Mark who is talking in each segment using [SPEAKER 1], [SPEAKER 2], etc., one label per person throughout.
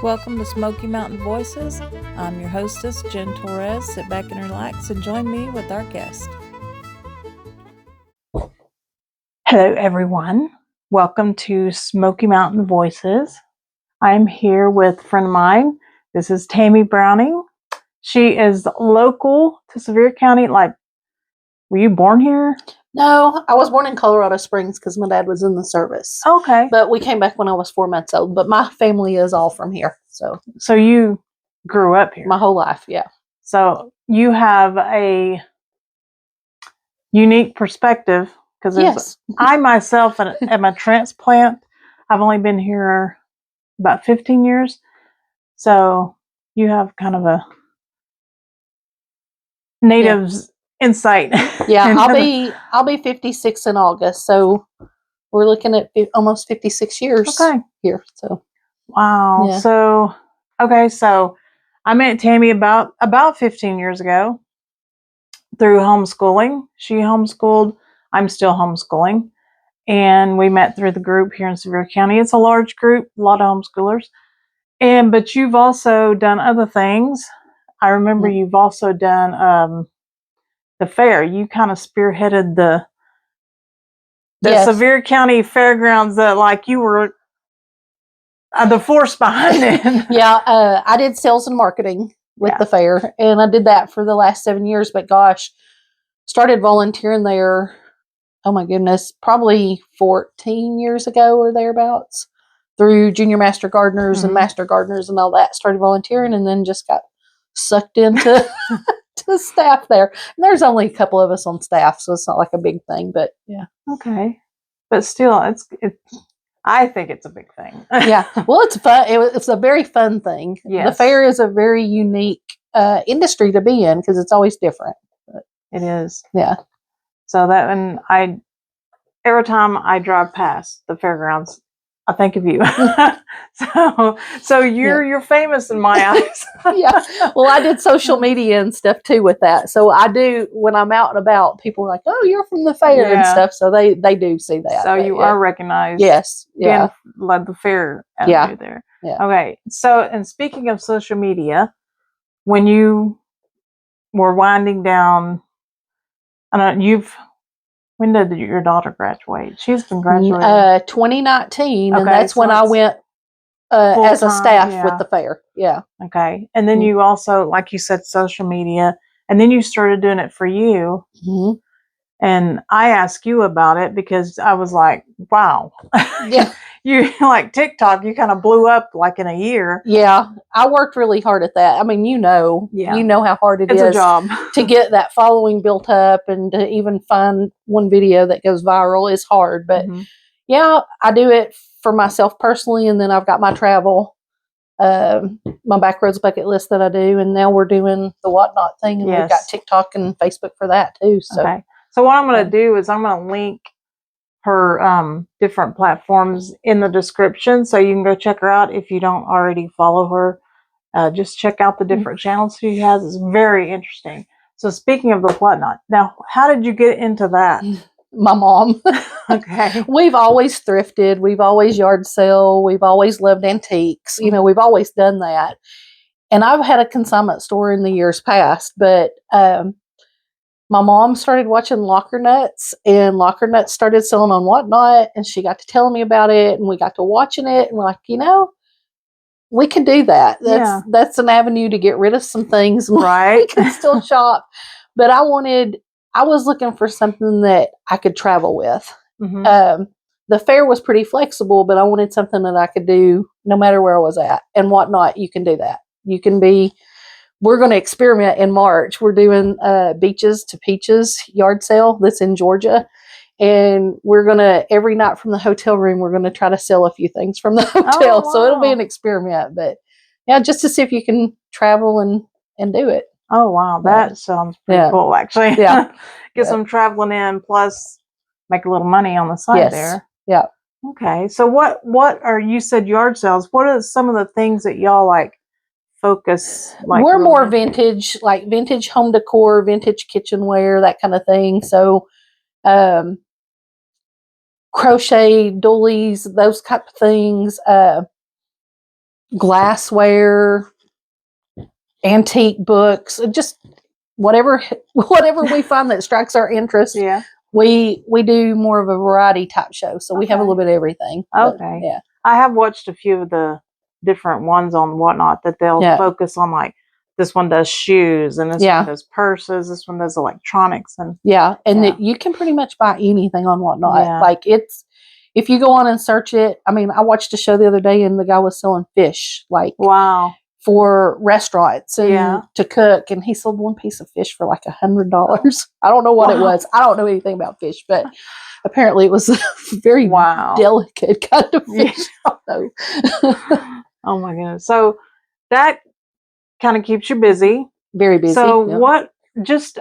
[SPEAKER 1] Welcome to Smoky Mountain Voices. I'm your hostess, Jen Torres. Sit back and relax and join me with our guest.
[SPEAKER 2] Hello, everyone. Welcome to Smoky Mountain Voices. I'm here with a friend of mine. This is Tammie Browning. She is local to Sevier County. Were you born here?
[SPEAKER 3] No, I was born in Colorado Springs because my dad was in the service.
[SPEAKER 2] Okay.
[SPEAKER 3] But we came back when I was 4 months old. But my family is all from here.
[SPEAKER 2] So you grew up here?
[SPEAKER 3] My whole life, yeah.
[SPEAKER 2] So you have a unique perspective because
[SPEAKER 3] Yes.
[SPEAKER 2] I myself am a transplant. I've only been here about 15 years. So you have kind of a native's insight.
[SPEAKER 3] Yeah, I'll be 56 in August. So we're looking at almost 56 years here. So
[SPEAKER 2] wow.
[SPEAKER 3] Yeah.
[SPEAKER 2] So I met Tammie about 15 years ago through homeschooling. She homeschooled. I'm still homeschooling. And we met through the group here in Sevier County. It's a large group, a lot of homeschoolers. But you've also done other things. I remember you've also done the fair. You kind of spearheaded the Sevier County Fairgrounds, that you were the force behind it.
[SPEAKER 3] Yeah, I did sales and marketing with the fair, and I did that for the last 7 years. But gosh, started volunteering there. Oh my goodness, probably 14 years ago or thereabouts. Through junior master gardeners and master gardeners and all that, started volunteering, and then just got sucked into to staff there. And there's only a couple of us on staff, so it's not like a big thing. But yeah,
[SPEAKER 2] okay, but still, I think it's a big thing.
[SPEAKER 3] Yeah, well, it's fun. It's a very fun thing.
[SPEAKER 2] Yes.
[SPEAKER 3] The fair is a very unique industry to be in because it's always different. But,
[SPEAKER 2] it is.
[SPEAKER 3] Yeah.
[SPEAKER 2] So every time I drive past the fairgrounds, I think of you. so you're famous in my eyes.
[SPEAKER 3] Yeah. Well, I did social media and stuff too with that. So I do, when I'm out and about, people are like, "Oh, you're from the fair," and stuff. So they do see that.
[SPEAKER 2] So you are recognized.
[SPEAKER 3] Yes. Yeah.
[SPEAKER 2] Led the fair avenue there.
[SPEAKER 3] Yeah.
[SPEAKER 2] Okay. So, and speaking of social media, when you were winding down, when did your daughter graduate? She's been graduating.
[SPEAKER 3] 2019, and that's when I went as a staff with the fair. Yeah.
[SPEAKER 2] Okay. And then you also, like you said, social media, and then you started doing it for you.
[SPEAKER 3] Mm-hmm.
[SPEAKER 2] And I asked you about it because I was like, wow.
[SPEAKER 3] Yeah.
[SPEAKER 2] You like TikTok, you kind of blew up in a year.
[SPEAKER 3] Yeah. I worked really hard at that. I mean, you know how hard it's
[SPEAKER 2] a job
[SPEAKER 3] to get that following built up, and to even find one video that goes viral is hard. But yeah, I do it for myself personally. And then I've got my travel, my Backroads bucket list that I do. And now we're doing the whatnot thing. And we've got TikTok and Facebook for that too. So,
[SPEAKER 2] So what I'm going to do is I'm going to link her different platforms in the description, so you can go check her out if you don't already follow her. Just check out the different channels she has. It's very interesting. So speaking of the whatnot, now how did you get into that?
[SPEAKER 3] My mom.
[SPEAKER 2] Okay.
[SPEAKER 3] We've always thrifted. We've always yard sale. We've always loved antiques. We've always done that. And I've had a consignment store in the years past, but my mom started watching Locker Nuts, and Locker Nuts started selling on Whatnot, and she got to telling me about it, and we got to watching it, and we're like, we could do that. That's an avenue to get rid of some things.
[SPEAKER 2] Right.
[SPEAKER 3] We can still shop. But I was looking for something that I could travel with. The fair was pretty flexible, but I wanted something that I could do no matter where I was at. And Whatnot, you can do that. We're going to experiment in March. We're doing Beaches to Peaches yard sale that's in Georgia. And we're going to, every night from the hotel room, we're going to try to sell a few things from the hotel.
[SPEAKER 2] Wow.
[SPEAKER 3] So it'll be an experiment. But yeah, just to see if you can travel and do it.
[SPEAKER 2] Oh, wow. That sounds pretty cool, actually.
[SPEAKER 3] Yeah.
[SPEAKER 2] Get some traveling in, plus make a little money on the side there.
[SPEAKER 3] Yeah.
[SPEAKER 2] Okay. So you said yard sales. What are some of the things that y'all focus?
[SPEAKER 3] We're more vintage, like vintage home decor, vintage kitchenware, that kind of thing. So crochet, doilies, those type of things. glassware, antique books, just whatever we find that strikes our interest.
[SPEAKER 2] Yeah.
[SPEAKER 3] We do more of a variety type show, so we have a little bit of everything.
[SPEAKER 2] Okay.
[SPEAKER 3] Yeah.
[SPEAKER 2] I have watched a few of the different ones on Whatnot that they'll focus on, like this one does shoes and this one does purses, this one does electronics, and
[SPEAKER 3] you can pretty much buy anything on Whatnot. Yeah. Like if you go on and search it, I mean, I watched a show the other day and the guy was selling fish, like for restaurants and to cook, and he sold one piece of fish for like $100. I don't know what it was. I don't know anything about fish, but apparently it was a very delicate kind of fish. I don't know.
[SPEAKER 2] Oh my goodness. So that kind of keeps you busy.
[SPEAKER 3] Very busy.
[SPEAKER 2] So what, just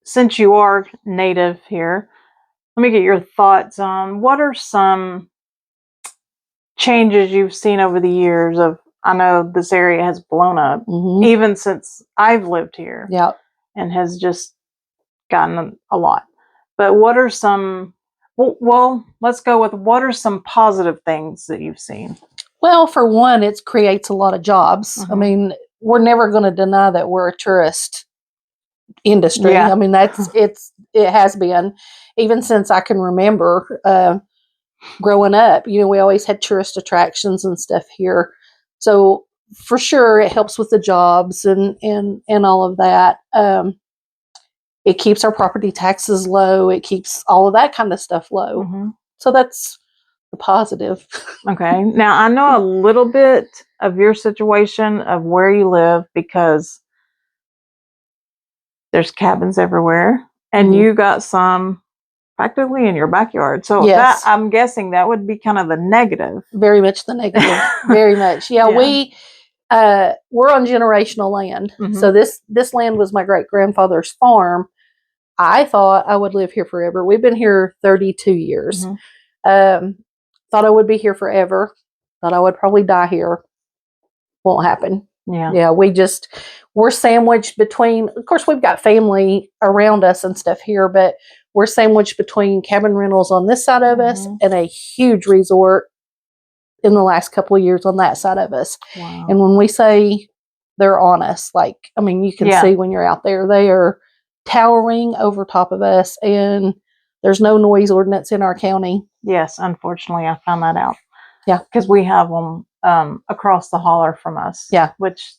[SPEAKER 2] since you are native here, let me get your thoughts on what are some changes you've seen over the years of, I know this area has blown up even since I've lived here.
[SPEAKER 3] Yeah.
[SPEAKER 2] And has just gotten a lot. But what are some, well, let's go with what are some positive things that you've seen?
[SPEAKER 3] Well, for one, it creates a lot of jobs. I mean, we're never going to deny that we're a tourist industry. I mean, it has been even since I can remember growing up. You know, we always had tourist attractions and stuff here. So for sure, it helps with the jobs and all of that. It keeps our property taxes low. It keeps all of that kind of stuff low. So that's the positive.
[SPEAKER 2] Okay. Now, I know a little bit of your situation of where you live because there's cabins everywhere and you got some practically in your backyard. So that, I'm guessing that would be kind of the negative.
[SPEAKER 3] Very much the negative. Very much. Yeah. We're on generational land. So this land was my great grandfather's farm. I thought I would live here forever. We've been here 32 years. Thought I would be here forever. Thought I would probably die here. Won't happen. Yeah. We're sandwiched between, of course, we've got family around us and stuff here, but we're sandwiched between cabin rentals on this side of us and a huge resort in the last couple of years on that side of us. Wow. And when we say they're on us, like, I mean, you can see when you're out there, they are towering over top of us, and there's no noise ordinance in our county.
[SPEAKER 2] Yes, unfortunately, I found that out.
[SPEAKER 3] Yeah.
[SPEAKER 2] Because we have them across the holler from us.
[SPEAKER 3] Yeah.
[SPEAKER 2] Which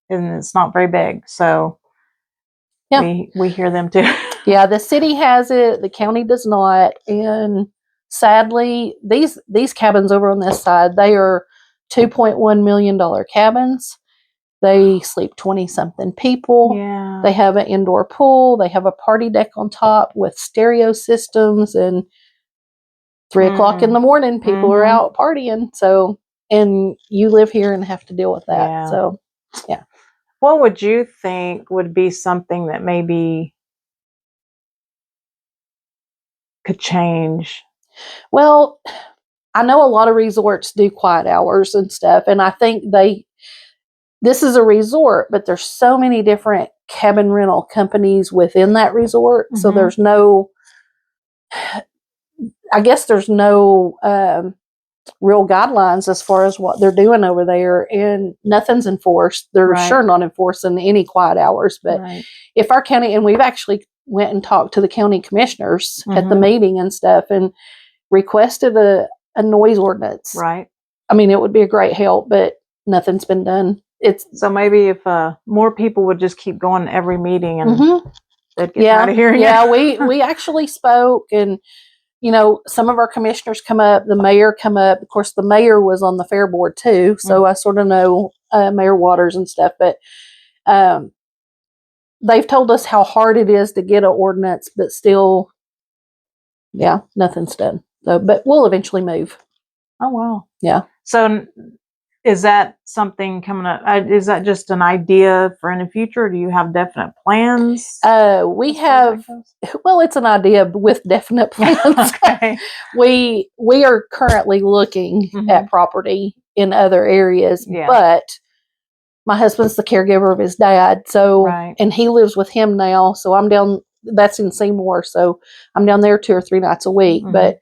[SPEAKER 2] it's not very big. So we hear them too.
[SPEAKER 3] Yeah, the city has it. The county does not. And sadly, these cabins over on this side, they are $2.1 million cabins. They sleep 20-something people.
[SPEAKER 2] Yeah.
[SPEAKER 3] They have an indoor pool. They have a party deck on top with stereo systems. And 3 o'clock in the morning, people are out partying. So, and you live here and have to deal with that.
[SPEAKER 2] Yeah.
[SPEAKER 3] So, yeah.
[SPEAKER 2] What would you think would be something that maybe could change?
[SPEAKER 3] Well, I know a lot of resorts do quiet hours and stuff. And I think this is a resort, but there's so many different cabin rental companies within that resort. So there's no, I guess there's no real guidelines as far as what they're doing over there, and nothing's enforced. They're sure not enforcing any quiet hours. But if our county, and we've actually went and talked to the county commissioners at the meeting and stuff and requested a noise ordinance.
[SPEAKER 2] Right.
[SPEAKER 3] I mean, it would be a great help, but nothing's been done.
[SPEAKER 2] So maybe if more people would just keep going to every meeting and they'd get tired of hearing it.
[SPEAKER 3] Yeah, we actually spoke, and you know, some of our commissioners come up, the mayor come up. Of course, the mayor was on the fair board too, so I sort of know Mayor Waters and stuff. But they've told us how hard it is to get an ordinance, but still, nothing's done. So, but we'll eventually move.
[SPEAKER 2] Oh wow!
[SPEAKER 3] Yeah.
[SPEAKER 2] So, is that something coming up? Is that just an idea for in the future? Or do you have definite plans?
[SPEAKER 3] We have. Well, it's an idea with definite plans.
[SPEAKER 2] Okay.
[SPEAKER 3] We are currently looking at property in other areas, but my husband's the caregiver of his dad, so and he lives with him now. So I'm down. That's in Seymour, so I'm down there 2 or 3 nights a week. But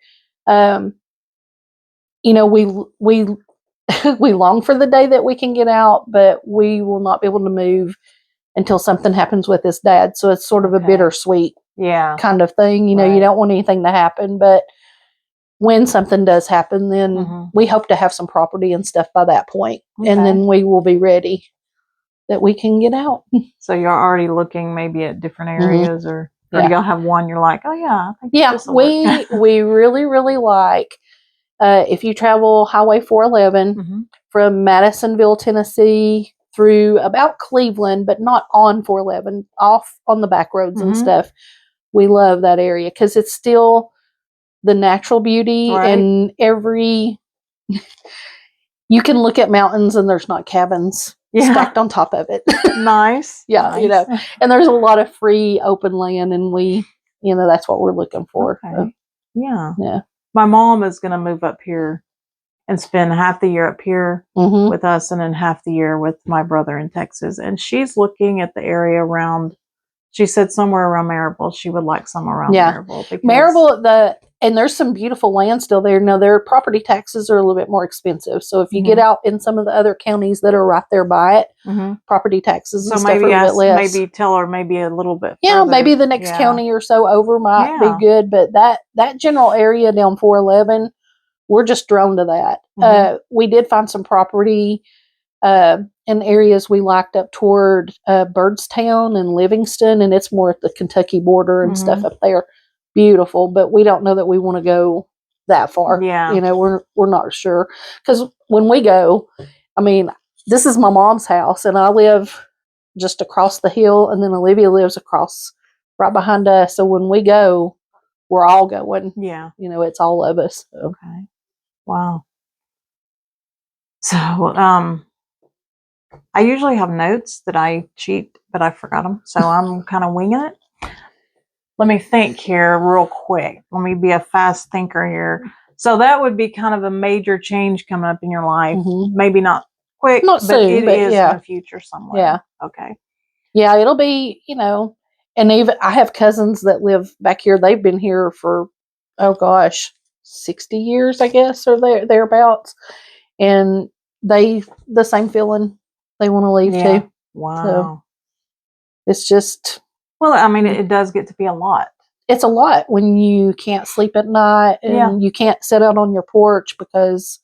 [SPEAKER 3] you know, we we long for the day that we can get out, but we will not be able to move until something happens with his dad. So it's sort of a bittersweet kind of thing. You know, you don't want anything to happen, but when something does happen, then we hope to have some property and stuff by that point. And then we will be ready that we can get out.
[SPEAKER 2] So you're already looking maybe at different areas or do y'all have one you're like, oh yeah, I think
[SPEAKER 3] we really, really like, if you travel Highway 411 from Madisonville, Tennessee through about Cleveland, but not on 411, off on the back roads and stuff. We love that area because it's still the natural beauty and you can look at mountains and there's not cabins stacked on top of it.
[SPEAKER 2] Nice.
[SPEAKER 3] Nice. You know, and there's a lot of free open land and that's what we're looking for.
[SPEAKER 2] Okay.
[SPEAKER 3] So,
[SPEAKER 2] yeah. My mom is going to move up here and spend half the year up here with us and then half the year with my brother in Texas. And she's looking at the area around, she said somewhere around Marable. She would like somewhere around Marable.
[SPEAKER 3] Marable, and there's some beautiful land still there. Now, their property taxes are a little bit more expensive. So if you get out in some of the other counties that are right there by it, property taxes and stuff are a little bit less.
[SPEAKER 2] Maybe tell her maybe a little bit
[SPEAKER 3] Yeah,
[SPEAKER 2] further.
[SPEAKER 3] maybe the next county or so over might be good. But that general area down 411, we're just drawn to that. We did find some property in areas we liked up toward Byrdstown and Livingston, and it's more at the Kentucky border and stuff up there. Beautiful, but we don't know that we want to go that far.
[SPEAKER 2] Yeah.
[SPEAKER 3] You know, we're not sure. Because when we go, I mean, this is my mom's house, and I live just across the hill, and then Olivia lives across right behind us. So when we go, we're all going.
[SPEAKER 2] Yeah.
[SPEAKER 3] You know, it's all of us. So.
[SPEAKER 2] Okay. Wow. So, I usually have notes that I cheat, but I forgot them. So I'm kind of winging it. Let me think here real quick. Let me be a fast thinker here. So that would be kind of a major change coming up in your life. Maybe not quick,
[SPEAKER 3] not soon,
[SPEAKER 2] but it is
[SPEAKER 3] in
[SPEAKER 2] the future somewhere.
[SPEAKER 3] Yeah.
[SPEAKER 2] Okay.
[SPEAKER 3] Yeah, it'll be, and even I have cousins that live back here. They've been here for, 60 years, I guess, or thereabouts. And the same feeling they want to leave too.
[SPEAKER 2] Wow.
[SPEAKER 3] So it's just.
[SPEAKER 2] Well, I mean, it does get to be a lot.
[SPEAKER 3] It's a lot when you can't sleep at night and you can't sit out on your porch because,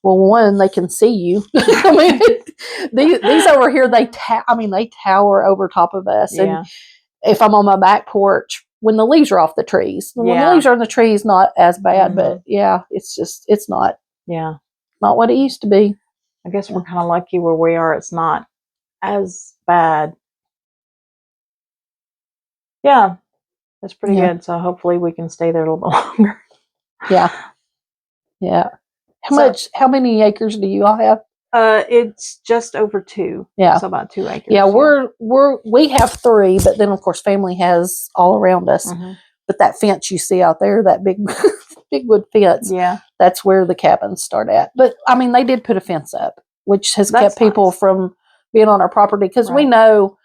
[SPEAKER 3] well, one, they can see you. I mean, these over here, they tower over top of us. Yeah. And if I'm on my back porch, when the leaves are off the trees, when the leaves are in the trees, not as bad, but it's not. Yeah. Not what it used to be.
[SPEAKER 2] I guess we're kind of lucky where we are. It's not as bad. Yeah, that's pretty good. So hopefully we can stay there a little bit longer.
[SPEAKER 3] Yeah. Yeah. How many acres do you all have?
[SPEAKER 2] It's just over 2.
[SPEAKER 3] Yeah.
[SPEAKER 2] So about 2 acres.
[SPEAKER 3] Yeah, we have 3, but then of course family has all around us. But that fence you see out there, that big big wood fence, that's where the cabins start at. But I mean, they did put a fence up, which has kept people from being on our property because we know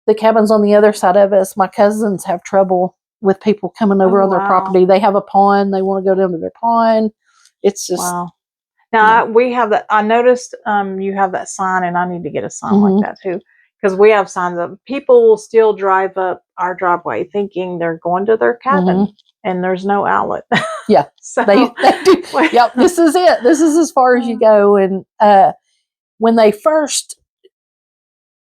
[SPEAKER 3] the cabins on the other side of us, my cousins have trouble with people coming over on their property. They have a pond. They want to go down to their pond. It's just.
[SPEAKER 2] Wow. Now, we have that. I noticed you have that sign, and I need to get a sign like that too. Because we have signs of people will still drive up our driveway thinking they're going to their cabin, and there's no outlet.
[SPEAKER 3] Yeah.
[SPEAKER 2] So
[SPEAKER 3] they do. Yep. This is it. This is as far as you go. And when they first.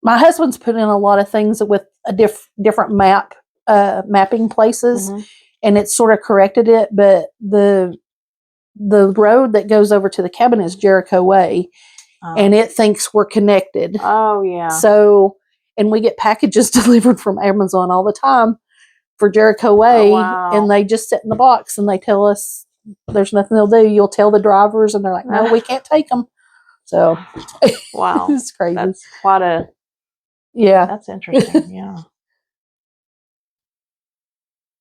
[SPEAKER 3] My husband's put in a lot of things with a different mapping places, and it sort of corrected it. But the road that goes over to the cabin is Jericho Way, and it thinks we're connected.
[SPEAKER 2] Oh, yeah.
[SPEAKER 3] So, and we get packages delivered from Amazon all the time for Jericho Way, and they just sit in the box and they tell us there's nothing they'll do. You'll tell the drivers, and they're like, no, we can't take them. So,
[SPEAKER 2] wow.
[SPEAKER 3] It's crazy.
[SPEAKER 2] That's quite a...
[SPEAKER 3] Yeah.
[SPEAKER 2] That's interesting. Yeah.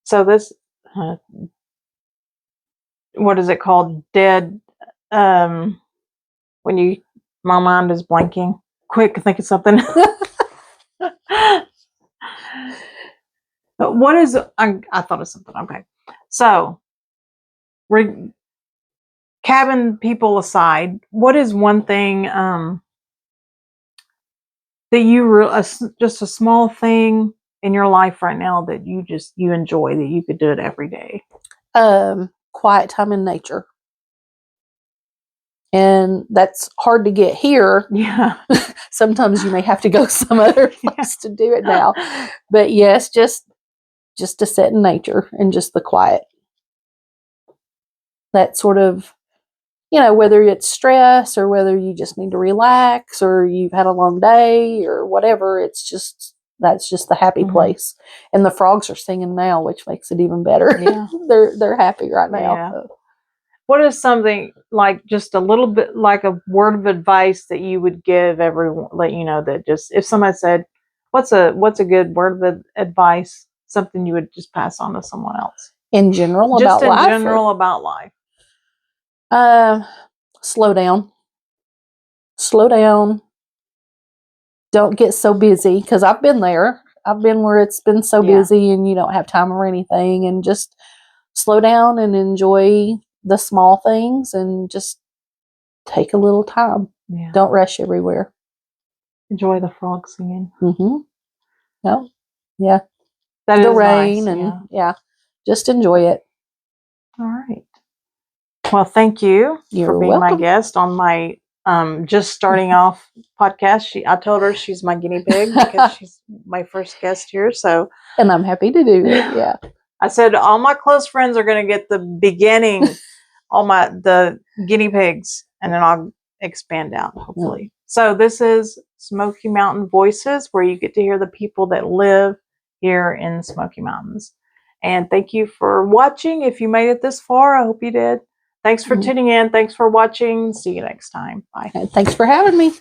[SPEAKER 2] So this, what is it called? Dead. When my mind is blanking. Quick, think of something. What is, I thought of something. Okay. So, cabin people aside, what is one thing that just a small thing in your life right now that you enjoy, that you could do it every day?
[SPEAKER 3] Quiet time in nature. And that's hard to get here.
[SPEAKER 2] Yeah.
[SPEAKER 3] Sometimes you may have to go some other place to do it now. But yes, just to sit in nature and just the quiet. That sort of, whether it's stress or whether you just need to relax or you've had a long day or whatever, that's just the happy place. And the frogs are singing now, which makes it even better.
[SPEAKER 2] Yeah.
[SPEAKER 3] They're happy right now.
[SPEAKER 2] Yeah. What is something like just a little bit like a word of advice that you would give everyone, that just, if somebody said, what's a good word of advice, something you would just pass on to someone else?
[SPEAKER 3] In general about
[SPEAKER 2] life?
[SPEAKER 3] Slow down. Slow down. Don't get so busy, because I've been there. I've been where it's been so busy and you don't have time for anything, and just slow down and enjoy the small things and just take a little time. Yeah. Don't rush everywhere.
[SPEAKER 2] Enjoy the frogs singing.
[SPEAKER 3] No. Yeah.
[SPEAKER 2] That
[SPEAKER 3] the
[SPEAKER 2] is
[SPEAKER 3] rain
[SPEAKER 2] nice,
[SPEAKER 3] and just enjoy it.
[SPEAKER 2] All right. Well, thank you for being
[SPEAKER 3] welcome.
[SPEAKER 2] my guest on my just starting off podcast. I told her she's my guinea pig because she's my first guest here. So,
[SPEAKER 3] and I'm happy to do it. Yeah.
[SPEAKER 2] I said all my close friends are going to get the beginning, the guinea pigs, and then I'll expand out hopefully. Yeah. So this is Smoky Mountain Voices, where you get to hear the people that live here in the Smoky Mountains. And thank you for watching. If you made it this far, I hope you did. Thanks for tuning in. Thanks for watching. See you next time. Bye.
[SPEAKER 3] Thanks for having me.